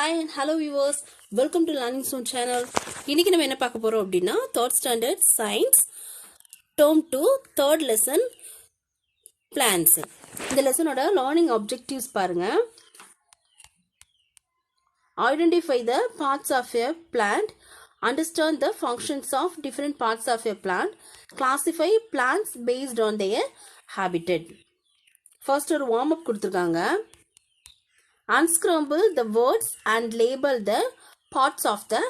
Hi and hello viewers, welcome to Learning Zone channel. இன்னைக்கு நம்ம என்ன பார்க்க போறோம் அப்படினா 3rd standard science term 2 third lesson plants. இந்த லெசனோட learning objectives பாருங்க. Identify the parts of a plant, understand the functions of different parts of a plant, classify plants based on their habitat. First ஒரு warm up கொடுத்திருக்காங்க. Unscramble the words and label the parts of the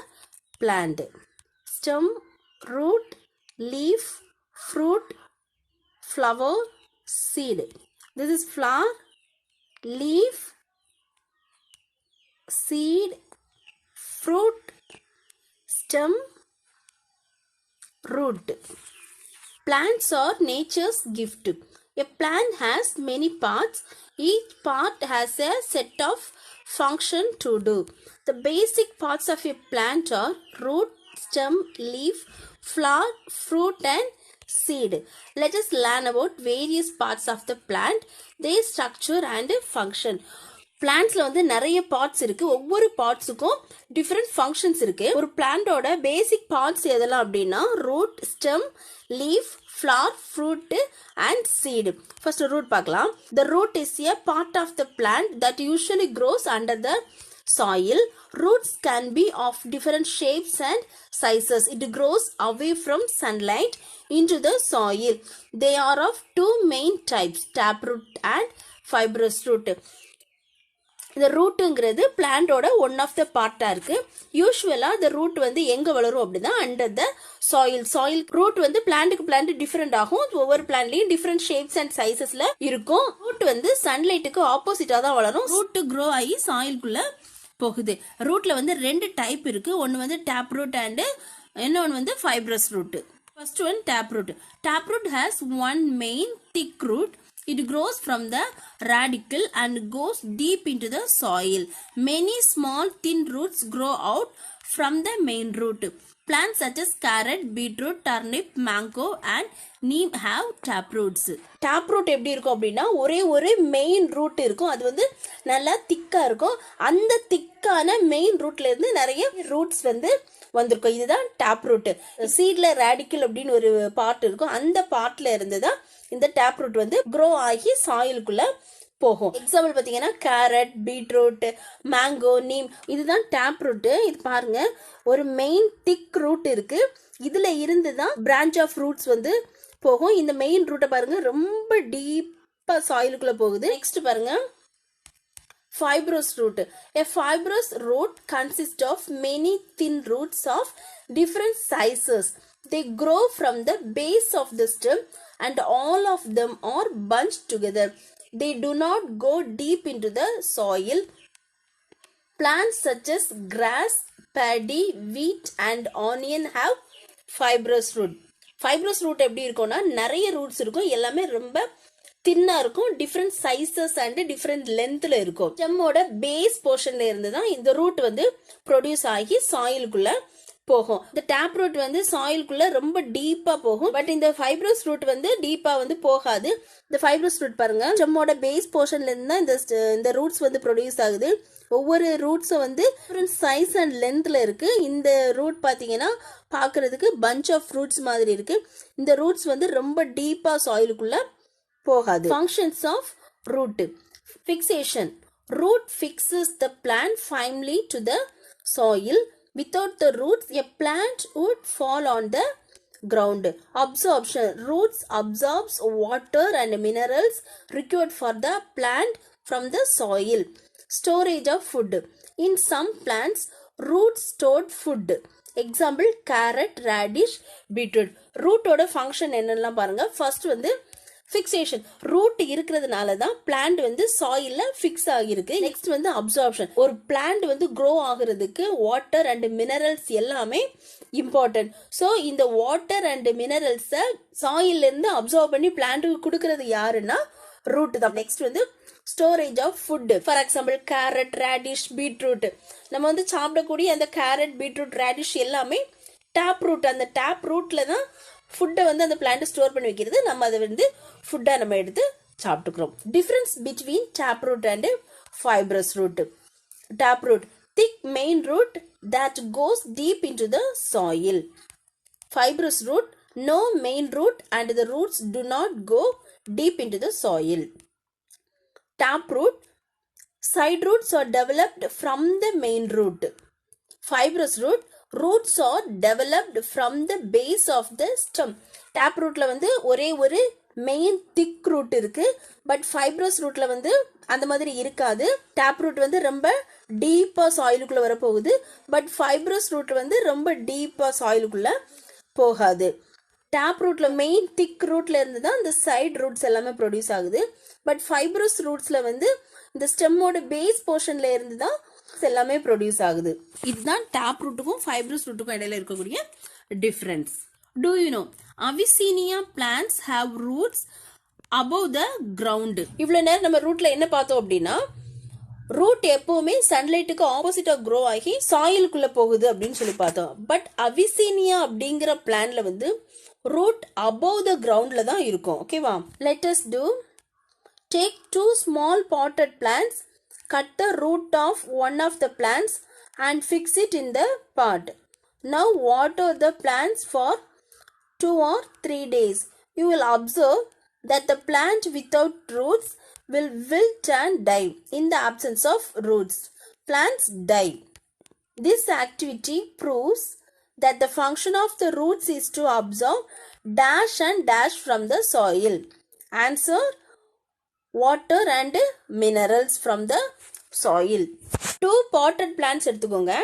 plant. Stem, root, leaf, fruit, flower, seed. This is flower, leaf, seed, fruit, stem, root. Plants are nature's gift. A plant has many parts. Each part has a set of function to do. The basic parts of a plant are root, stem, leaf, flower, fruit and seed. Let us learn about various parts of the plant, their structure and function. பிளான்ட்ஸ்ல வந்து நிறைய parts இருக்கு. ஒவ்வொரு பார்ட்ஸுக்கும் different functions இருக்கு. ஒரு பிளான்டோட பேசிக் parts எதெல்லாம் அப்படின்னா root, stem, leaf, flower, fruit and seed. First root பார்க்கலாம். The root is a part of the plant that usually grows under the soil. Roots can be of different shapes and sizes. It grows away from sunlight into the soil. They are of two main types, taproot and fibrous root. இந்த ரூட்டுங்கிறது பிளான்டோட one of the பார்ட்டா இருக்கு. யூஸ்வலா இந்த root வந்து எங்க வளரும் அப்படின்னா under the soil root வந்து பிளான்ட்டுக்கு plant different ஆகும். ஒவ்வொரு பிளான்ட்லயும் டிஃபரெண்ட் ஷேப்ஸ் அண்ட் சைசஸ்ல இருக்கும். ரூட் வந்து சன்லைட்டுக்கு ஆப்போசிட்டா தான் வளரும். ரூட் க்ரோ ஆகி சாயில்குள்ள போகுது. ரூட்ல வந்து ரெண்டு டைப் இருக்கு. ஒன்னு வந்து டேப் ரூட் அண்ட் இன்னொன்னு வந்து fibrous root. First one tap root. Tap root has one main thick root. It grows from the radicle and goes deep into the soil. Many small thin roots grow out from the main root. Plants such as carrot, beetroot, turnip, mango and neem have taproots. Taproot எப்படி இருக்கும் அப்படின்னா ஒரே ஒரு main route இருக்கும். அது வந்து நல்லா திக்கா இருக்கும். அந்த திக்கான மெயின் ரூட்ல இருந்து நிறைய ரூட்ஸ் வந்து வந்திருக்கும். இதுதான் டேப் ரூட். சீட்ல ரேடிக்கல் அப்படின்னு ஒரு பார்ட் இருக்கும். அந்த பார்ட்ல இருந்து தான் இந்த டேப் ரூட் வந்து க்ரோ ஆகி சாயிலுக்குள்ள போகும். எக்ஸாம்பிள் பாத்தீங்கன்னா கேரட், பீட்ரூட், மேங்கோ, நீம் இதுதான் டேப் ரூட். இது பாருங்க ஒரு மெயின் திக் ரூட் இருக்கு. இதுல இருந்து தான் பிரான்ச் ஆஃப் ரூட்ஸ் வந்து போகும். இந்த மெயின் ரூட்டை பாருங்க ரொம்ப டீப்பா சாயிலுக்குள்ள போகுது. நெக்ஸ்ட் பாருங்க fibrous root. A fibrous root consists of many thin roots of different sizes. They grow from the base of the stem and all of them are bunched together. They do not go deep into the soil. Plants such as grass, paddy, wheat and onion have fibrous root. Fibrous root எப்படி இருக்கும்னா நிறைய roots இருக்கும். எல்லாமே ரொம்ப தின்னா இருக்கும். Different sizes and different லென்த்ல இருக்கும். ஸ்டெம்மோட base போர்ஷன்ல இருந்து தான் இந்த ரூட் வந்து ப்ரொடியூஸ் ஆகி சாயிலுக்குள்ள போகும். இந்த டேப் ரூட் வந்து சாயிலுக்குள்ள ரொம்ப டீப்பா போகும். பட் இந்த ஃபைப்ரஸ் ரூட் வந்து டீப்பா வந்து போகாது. இந்த ஃபைப்ரஸ் ரூட் பாருங்க ஸ்டெம்மோட பேஸ் போர்ஷன்ல இருந்து தான் இந்த ரூட்ஸ் வந்து ப்ரொடியூஸ் ஆகுது. ஒவ்வொரு ரூட்ஸும் வந்து டிஃப்ரெண்ட் சைஸ் அண்ட் லென்த்ல இருக்கு. இந்த ரூட் பாத்தீங்கன்னா பாக்குறதுக்கு பஞ்ச் ஆஃப் ரூட்ஸ் மாதிரி இருக்கு. இந்த ரூட்ஸ் வந்து ரொம்ப டீப்பா சாயிலுக்குள்ள போகாது. Functions of root. Fixation. Root fixes the plant firmly to the soil. Without the roots, a plant would fall on the ground. Absorption. Roots absorbs water and minerals required for the plant from the soil. Storage of food. In some plants, roots stored food. Example, carrot, radish, beetroot. Root ஓட function என்னெல்லாம் பாருங்க. First வந்து fixation. Root இருக்கிறதுனால தான் plant வந்து சாயில்ல fix ஆகிருக்கு. Next வந்து absorption. ஒரு பிளான்ட் வந்து க்ரோ ஆகுறதுக்கு வாட்டர் அண்ட் மினரல்ஸ் எல்லாமே இம்பார்ட்டன்ட். ஸோ இந்த வாட்டர் அண்ட் மினரல்ஸை சாயில்ல இருந்து அப்சார்ப் பண்ணி பிளான்ட்டுக்கு கொடுக்கறது யாருன்னா ரூட் தான். நெக்ஸ்ட் வந்து storage of food. For example carrot, radish, beetroot. நம்ம வந்து சாப்பிடக்கூடிய அந்த கேரட், பீட்ரூட், ரேடிஷ் எல்லாமே டேப் ரூட். அந்த டேப் ரூட்ல தான் ஃபுட்டை வந்து அந்த பிளான்ட் ஸ்டோர் பண்ணி வைக்கிறது. நம்ம அதை வந்து ஃபுட்டா நம்ம எடுத்து சாப்பிட்டுக்கிறோம். Difference between tap root and fibrous root. Taproot. thick main root that goes deep into the soil. Fibrous root, no main root and the roots do not go deep into the soil. Taproot, side roots are developed from the main root. Fibrous root, roots are developed from the base of the stem. Taprootல வந்து ஒரே ஒரு main thick root இருக்கு, but fibrous ரூட்ல வந்து அந்த மாதிரி இருக்காது. Tape root வந்து ரொம்ப டீப்பா சாயிலுக்குள்ள வரப்போகுது, பட் ஃபைப்ரஸ் ரூட் வந்து ரொம்ப டீப்பா சாயிலுக்குள்ள போகாது. டேப் ரூட்ல மெயின் திக் ரூட்ல இருந்து தான் இந்த சைடு ரூட்ஸ் எல்லாமே ப்ரொடியூஸ் ஆகுது, பட் ஃபைப்ரஸ் ரூட்ஸ்ல வந்து இந்த ஸ்டெம்மோட பேஸ் போர்ஷன்ல இருந்து தான் எல்லாமே ப்ரொடியூஸ் ஆகுது. இதுதான் டேப் ரூட்டுக்கும் ஃபைப்ரஸ் ரூட்டுக்கும் இடையில இருக்கக்கூடிய difference. Do you know Avicennia plants have roots above the ground? இவ்வளவு நேரம் நம்ம ரூட்ல என்ன பார்த்தோம் அப்படின்னா, ரூட் எப்பவுமே சன்லைட்டுக்கு ஆப்போசிட்டா க்ரோ ஆகி சாயிலுக்குள்ள போகுது அப்படின்னு சொல்லி பார்த்தோம். பட் அவிசீனியா அப்படிங்கிற பிளான்ட்ல வந்து ரூட் above the groundல தான் இருக்கும். ஓகேவா? Let us do. Take 2 small potted plants, cut the root of one of the plants and fix it in the pot. Now water the plants for 2 or 3 days. You will observe that the plant without roots will wilt and die. In the absence of roots, plants die. This activity proves that the function of the roots is to absorb dash and dash from the soil. Answer: water and minerals from the soil. 2 potted plants எடுத்துக்கோங்க.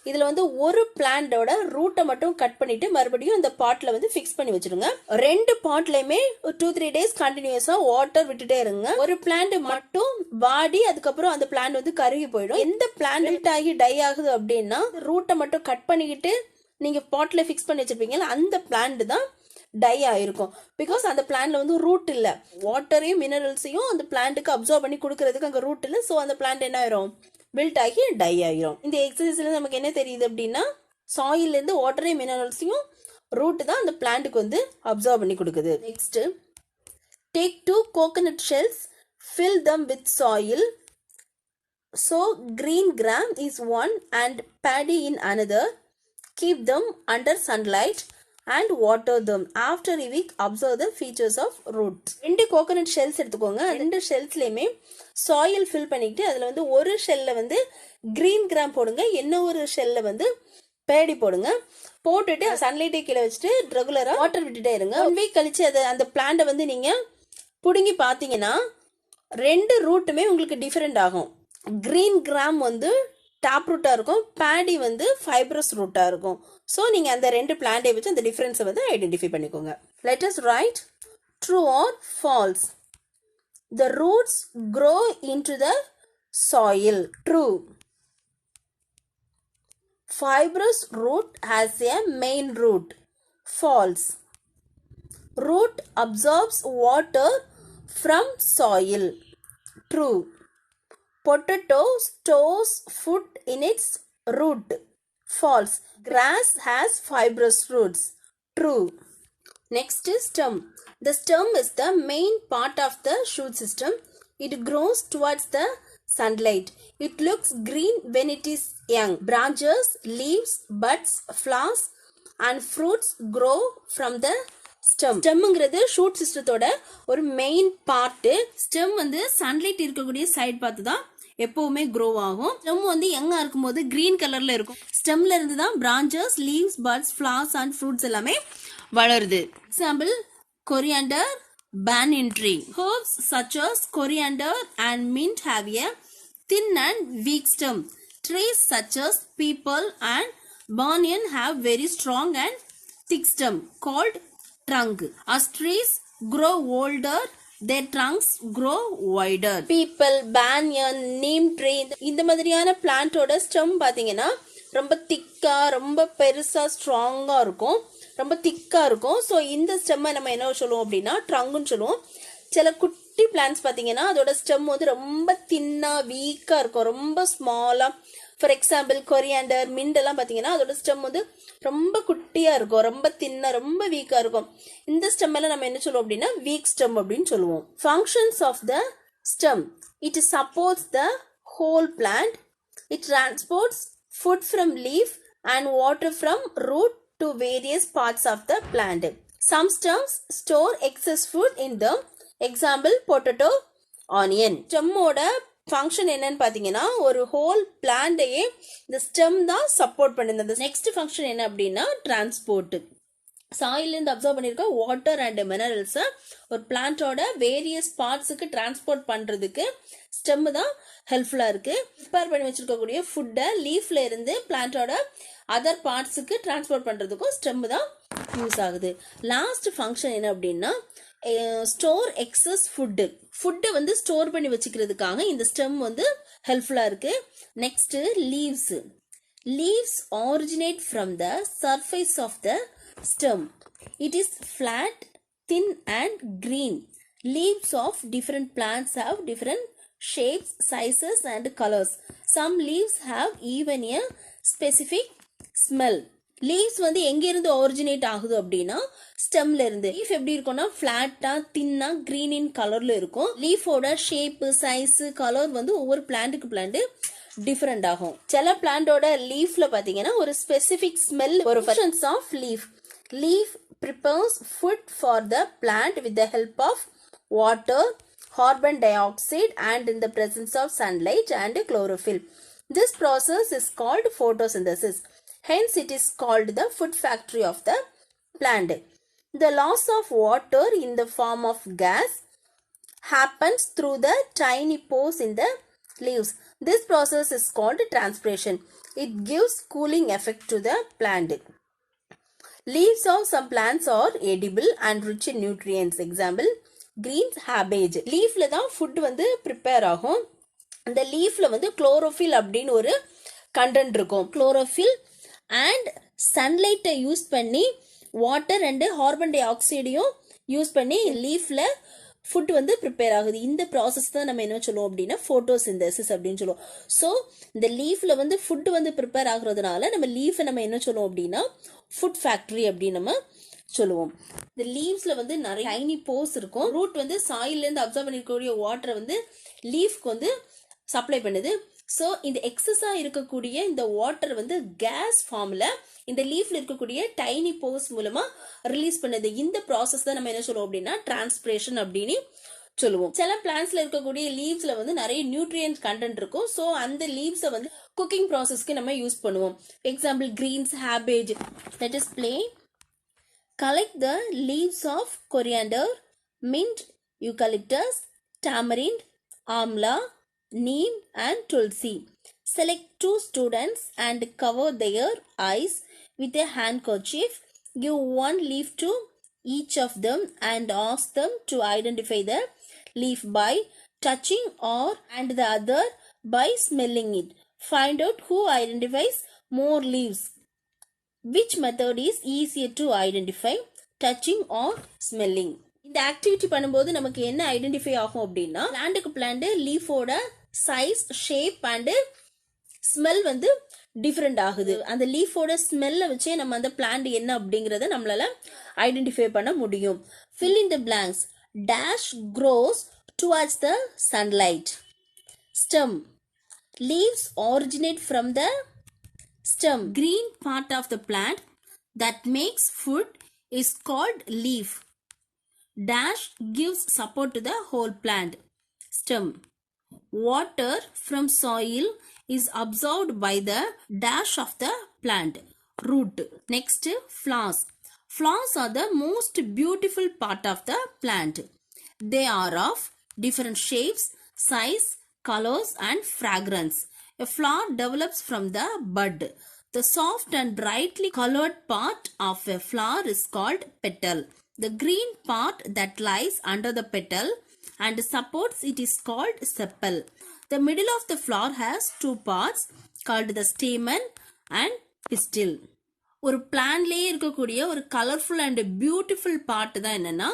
இதுல வந்து ஒரு பிளான்டோட ரூட்டை மட்டும் cut பண்ணிட்டு மறுபடியும் இந்த பாட்ல வந்து ஃபிக்ஸ் பண்ணி வச்சிருங்க. 2 பாட்லயுமே 2-3 டேஸ் கண்டினியூஸா வாட்டர் விட்டுட்டே இருங்க. ஒரு பிளான்ட் மட்டும் வாடி அதுக்கப்புறம் அந்த பிளான்ட் வந்து கருகி போயிடும். எந்த பிளான்ட் வில்ட் ஆகி டை ஆகுது அப்படின்னா ரூட்டை மட்டும் கட் பண்ணிக்கிட்டு நீங்க பாட்ல ஃபிக்ஸ் பண்ணி வச்சிருப்பீங்கல்ல, அந்த பிளான்ட் தான் டை ஆயிருக்கும். பிகாஸ் அந்த பிளான்ட்ல வந்து ரூட் இல்ல, வாட்டரையும் மினரல்ஸையும் அந்த பிளான்ட்டுக்கு அப்சர்வ் பண்ணி கொடுக்கறதுக்கு அங்க ரூட் இல்ல. ஸோ அந்த பிளான்ட் என்ன ஆயிரும்? பில்ட் ஆகி டை ஆயிரும். இந்த எக்ஸசைஸ்ல நமக்கு என்ன தெரியுது அப்படின்னா, சாயில்ல இருந்து வாட்டரையும் மினரல்ஸையும் ரூட் தான் அந்த பிளான்ட்டுக்கு வந்து அப்சர்வ் பண்ணி கொடுக்குது. Next, take 2 coconut shells, fill them with soil. So green gram is one and paddy in another. Keep them under sunlight and water them. After a week, observe the features of roots. 2 coconut shells எடுத்துக்கோங்க. 2 ஷெல்ஸ்லயுமே soil fill பண்ணிட்டு அதுல வந்து ஒரு ஷெல்ல வந்து green gram போடுங்க, இன்னொரு ஷெல்ல வந்து பேடி போடுங்க. போட்டுட்டு சன்லைட்டை கீழே வச்சுட்டு ரெகுலரா வாட்டர் விட்டுட்டே இருங்க. 1 வீக் கழிச்சு அந்த பிளான்ட்டை வந்து நீங்க புடுங்கி பாத்தீங்கன்னா 2 ரூட்டுமே உங்களுக்கு டிஃபரெண்ட் ஆகும். கிரீன் கிராம் வந்து டாப் ரூட்டா இருக்கும், பேடி வந்து ஃபைப்ரஸ் ரூட்டா இருக்கும். ஸோ நீங்க அந்த 2 பிளான்ட்டை வச்சு அந்த டிஃபரன்ஸை வந்து ஐடென்டிஃபை பண்ணிக்கோங்க. Let us write true or false. The roots grow into the soil. True. Fibrous root has a main root. False. Root absorbs water from soil. True. Potato stores food in its root. False. Grass has fibrous roots. True. Next is stem. The stem is the main part of the shoot system. It grows towards the sunlight. It looks green when it is young. Branches, leaves, buds, flowers and fruits grow from the stem. ஸ்டெம்ங்கிறது shoot சிஸ்டத்தோட ஒரு main part. Stem வந்து sunlight இருக்கக்கூடிய side பார்த்து தான் எப்பவுமே grow ஆகும். Stem வந்து யங்கா இருக்கும்போது கிரீன் கலர்ல இருக்கும். ஸ்டெம்ல இருந்து தான் branches, leaves, buds, flowers and fruits எல்லாமே வளருது. Example, coriander, banyan tree. Herbs such as coriander and mint have a thin and weak stem. Trees such as peepal and banyan have very strong and thick stem called trunk. As trees grow older, their trunks grow wider. Peepal, banyan, neem tree இந்த மாதிரியான பிளான்ட்டோட stem பாத்தீங்கன்னா ரொம்ப திக்கா, ரொம்ப பெருசா, ஸ்ட்ராங்கா இருக்கும், ரொம்ப திக்கா இருக்கும். ஸோ இந்த ஸ்டெம்மை நம்ம என்ன சொல்லுவோம் அப்படின்னா ட்ரங்குன்னு சொல்லுவோம். சில குட்டி பிளான்ஸ் பார்த்தீங்கன்னா அதோட ஸ்டெம் வந்து ரொம்ப தின்னா, வீக்கா இருக்கும், ரொம்ப ஸ்மாலா. ஃபார் எக்ஸாம்பிள், கொரியாண்டர், மின்ட் எல்லாம் பார்த்தீங்கன்னா அதோட ஸ்டெம் வந்து ரொம்ப குட்டியா இருக்கும், ரொம்ப தின்னா, ரொம்ப வீக்கா இருக்கும். இந்த ஸ்டெம் எல்லாம் நம்ம என்ன சொல்லுவோம் அப்படின்னா வீக் ஸ்டெம் அப்படின்னு சொல்லுவோம். Functions of the stem: it supports the whole plant, It transports food from leaf and water from root to various parts of the plant. Some stems store excess food in them. Example, potato, onion. ஸ்டெம்மோட function என்னன்னு பார்த்தீங்கன்னா ஒரு whole பிளான்டையே இந்த stem தான் support பண்ணுது. Next function என்ன அப்படின்னா transport. சாயிலேருந்து அப்சர்வ் பண்ணியிருக்க வாட்டர் அண்ட் மினரல்ஸை ஒரு பிளான்ட்டோட வேரியஸ் பார்ட்ஸுக்கு டிரான்ஸ்போர்ட் பண்ணுறதுக்கு ஸ்டெம்மு தான் ஹெல்ப்ஃபுல்லாக இருக்குது. ப்ரிப்பேர் பண்ணி வச்சுருக்கக்கூடிய ஃபுட்டை லீஃப்ல இருந்து பிளான்ட்டோட அதர் பார்ட்ஸுக்கு டிரான்ஸ்போர்ட் பண்ணுறதுக்கும் ஸ்டெம்மு தான் யூஸ் ஆகுது. லாஸ்ட் ஃபங்க்ஷன் என்ன அப்படின்னா ஸ்டோர் எக்ஸஸ் ஃபுட்டு வந்து ஸ்டோர் பண்ணி வச்சுக்கிறதுக்காக இந்த ஸ்டெம் வந்து ஹெல்ப்ஃபுல்லாக இருக்குது. Next leaves originate from the surface of the stem. It is flat, thin and green. Leaves of different plants have different shapes, sizes and colors. Some leaves have even a specific smell. Leaves வந்து எங்கேருந்து originate ஆகுது அப்படின்னா ஸ்டெம்ல இருந்து. Leaf எப்படி இருக்கும்னா ஃபிளாட்டா தின்னா green இன் கலர்ல இருக்கும். லீஃபோட ஷேப்பு சைஸ் கலர் வந்து ஒவ்வொரு பிளான்ட்டுக்கு பிளான்ட் டிஃப்ரெண்ட் ஆகும். சில பிளான்டோட லீஃப்ல பாத்தீங்கன்னா ஒரு ஸ்பெசிபிக் ஸ்மெல் ஒரு functions of Leaf prepares food for the plant with the help of water, carbon dioxide and in the presence of sunlight and chlorophyll. This process is called photosynthesis. Hence it is called the food factory of the plant. The loss of water in the form of gas happens through the tiny pores in the leaves. This process is called transpiration. It gives cooling effect to the plant. Leaves of some plants are edible and rich in nutrients. Example, greens cabbage. லீஃப்ல தான் food வந்து prepare ஆகும். அந்த லீஃப்ல வந்து chlorophyll அப்படின்னு ஒரு content இருக்கும். Chlorophyll and சன்லைட்டை use பண்ணி வாட்டர் அண்ட் கார்பன் டை ஆக்சைடையும் யூஸ் பண்ணி லீஃப்ல ஃபுட் வந்து ப்ரிப்பேர் ஆகுது. இந்த ப்ராசஸ் தான் நம்ம என்ன சொல்லுவோம் அப்படின்னா ஃபோட்டோசிந்தசிஸ் அப்படின்னு சொல்லுவோம். ஸோ இந்த லீஃப்ல வந்து ஃபுட் வந்து ப்ரிப்பேர் ஆகுறதுனால நம்ம லீஃபை நம்ம என்ன சொல்லுவோம் அப்படின்னா ஃபுட் ஃபேக்டரி அப்படின்னு நம்ம சொல்லுவோம். இந்த லீவ்ஸ்ல வந்து நிறைய டைனி போர்ஸ் இருக்கும். ரூட் வந்து சாயில்ல இருந்து அப்சர்வ் பண்ணிருக்கக்கூடிய வாட்டரை வந்து லீஃப்க்கு வந்து சப்ளை பண்ணுது. ஸோ இந்த எக்ஸஸா இருக்கக்கூடிய இந்த வாட்டர் வந்து கேஸ் ஃபார்ம்ல இந்த லீஃப்ல இருக்கக்கூடிய டைனி போர்ஸ் மூலமா ரிலீஸ் பண்ணுது. இந்த ப்ராசஸ் தான் நம்ம என்ன சொல்லுவோம் அப்படின்னா டிரான்ஸ்பிரேஷன் அப்படின்னு சொல்லுவோம். சில பிளான்ட்ஸ்ல இருக்கக்கூடிய லீவ்ஸ்ல வந்து நிறைய நியூட்ரியன்ட் கண்டென்ட் இருக்கும். ஸோ அந்த லீவ்ஸை வந்து குக்கிங் ப்ராசஸ்க்கு நம்ம யூஸ் பண்ணுவோம். Example greens cabbage. Let us play. Collect the leaves of coriander, mint, eucalyptus, tamarind, amla, neem and tulsi. Select 2 students and cover their eyes with a handkerchief. Give 1 leaf to each of them and ask them to identify the leaf by touching or and the other by smelling it. Find out who identifies more leaves. Which method is easier to identify, touching or smelling? இந்த activity பண்ணும்போது நமக்கு என்ன identify ஆகும் அப்படின்னா பிளான்ட்டுக்கு plant லீஃபோட size shape and smell வந்து different ஆகுது. அந்த லீஃபோட ஸ்மெல்லை வச்சே நம்ம அந்த பிளான்ட் என்ன அப்படிங்கிறத நம்மளால ஐடென்டிஃபை பண்ண முடியும். Fill in the blanks. Dash grows towards the sunlight. Stem. Leaves originate from the stem. Green part of the plant that makes food is called leaf. Dash gives support to the whole plant. Stem. Water from soil is absorbed by the dash of the plant. Root. Next, flowers. Flowers are the most beautiful part of the plant. They are of different shapes, size, colors and fragrance. A flower develops from the bud. The soft and brightly colored part of a flower is called petal. The green part that lies under the petal and supports it is called sepal. The middle of the flower has 2 parts called the stamen and pistil. ஒரு பிளான்ட்லயே இருக்கக்கூடிய ஒரு colourful and beautiful part தான் என்னன்னா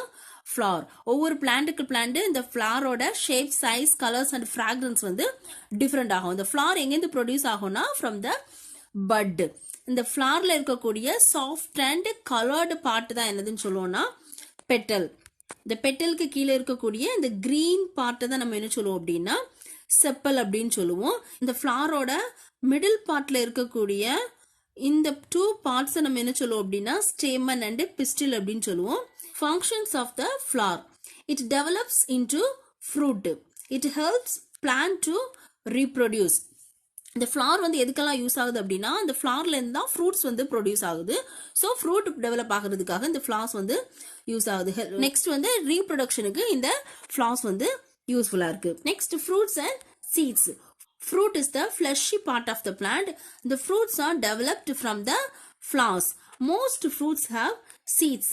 flower. ஒவ்வொரு பிளான்ட்டுக்கு plant இந்த ஃப்ளவரோட shape size colours and fragrance வந்து டிஃப்ரெண்ட் ஆகும். இந்த ஃப்ளவர் எங்கேருந்து ப்ரொடியூஸ் ஆகும்னா ஃப்ரம் த பட். இந்த ஃப்ளவர்ல இருக்கக்கூடிய சாஃப்ட் அண்ட் கலர்டு பார்ட் தான் என்னதுன்னு சொல்லுவோம்னா பெட்டல். இந்த பெட்டலுக்கு கீழே இருக்கக்கூடிய இந்த கிரீன் பார்ட்டை தான் நம்ம என்ன சொல்லுவோம் அப்படின்னா செப்பல் அப்படின்னு சொல்லுவோம். இந்த ஃப்ளாரோட மிடில் பார்ட்ல இருக்கக்கூடிய இந்த டூ பார்ட்ஸை நம்ம என்ன சொல்லுவோம் அப்படின்னா ஸ்டேமன் அண்ட் பிஸ்டில் அப்படின்னு சொல்லுவோம். Functions of the flower. It develops into fruit. It helps plant to reproduce. இந்த ஃப்ளார் வந்து எதுக்கெல்லாம் யூஸ் ஆகுது அப்படின்னா அந்த ஃப்ளார்ல இருந்து தான் ஃப்ரூட்ஸ் வந்து ப்ரொடியூஸ் ஆகுது. ஸோ ஃப்ரூட் டெவலப் ஆகிறதுக்காக இந்த ஃப்ளார்ஸ் வந்து யூஸ் ஆகுது. நெக்ஸ்ட் வந்து ரீப்ரொடக்ஷனுக்கு இந்த ஃப்ளார்ஸ் வந்து யூஸ்ஃபுல்லா இருக்கு. Next fruits and seeds. Fruit is the fleshy part of the plant. The fruits are developed from the flowers. Most fruits have seeds.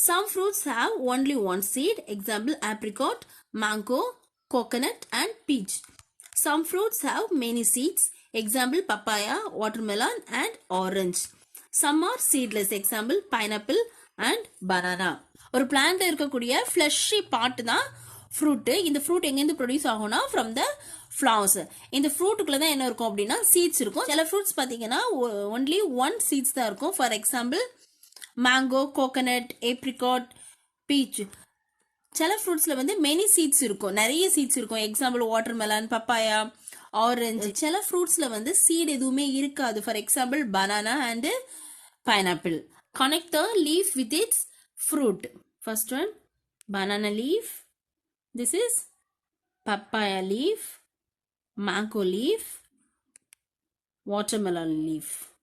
Some fruits have only one seed. Example, apricot, mango, coconut and peach. Some fruits have many seeds. Example, papaya, watermelon and orange. Some are seedless. Example, pineapple and banana. ஒரு பிளான்ட்ல இருக்கக்கூடிய fleshy part தான் fruit. இந்த fruit எங்கேருந்து produce ஆகும்னா from the flowers. இந்த ஃப்ரூட்டுக்குள்ள தான் என்ன இருக்கும் அப்படின்னா சீட்ஸ் இருக்கும். சில ஃப்ரூட்ஸ் பார்த்தீங்கன்னா ஒன்லி ஒன் சீட்ஸ் தான் இருக்கும். For example mango, coconut, apricot, beach. சில ஃப்ரூட்ஸ்ல வந்து மெனி சீட்ஸ் இருக்கும், நிறைய சீட்ஸ் இருக்கும். Example watermelon, papaya, orange. சில ஃப்ரூட்ஸ்ல வந்து சீட் எதுவுமே இருக்காது. For example banana and pineapple. Connect the leaf with it's fruit. First one banana leaf. This is papaya leaf, mango leaf, watermelon leaf.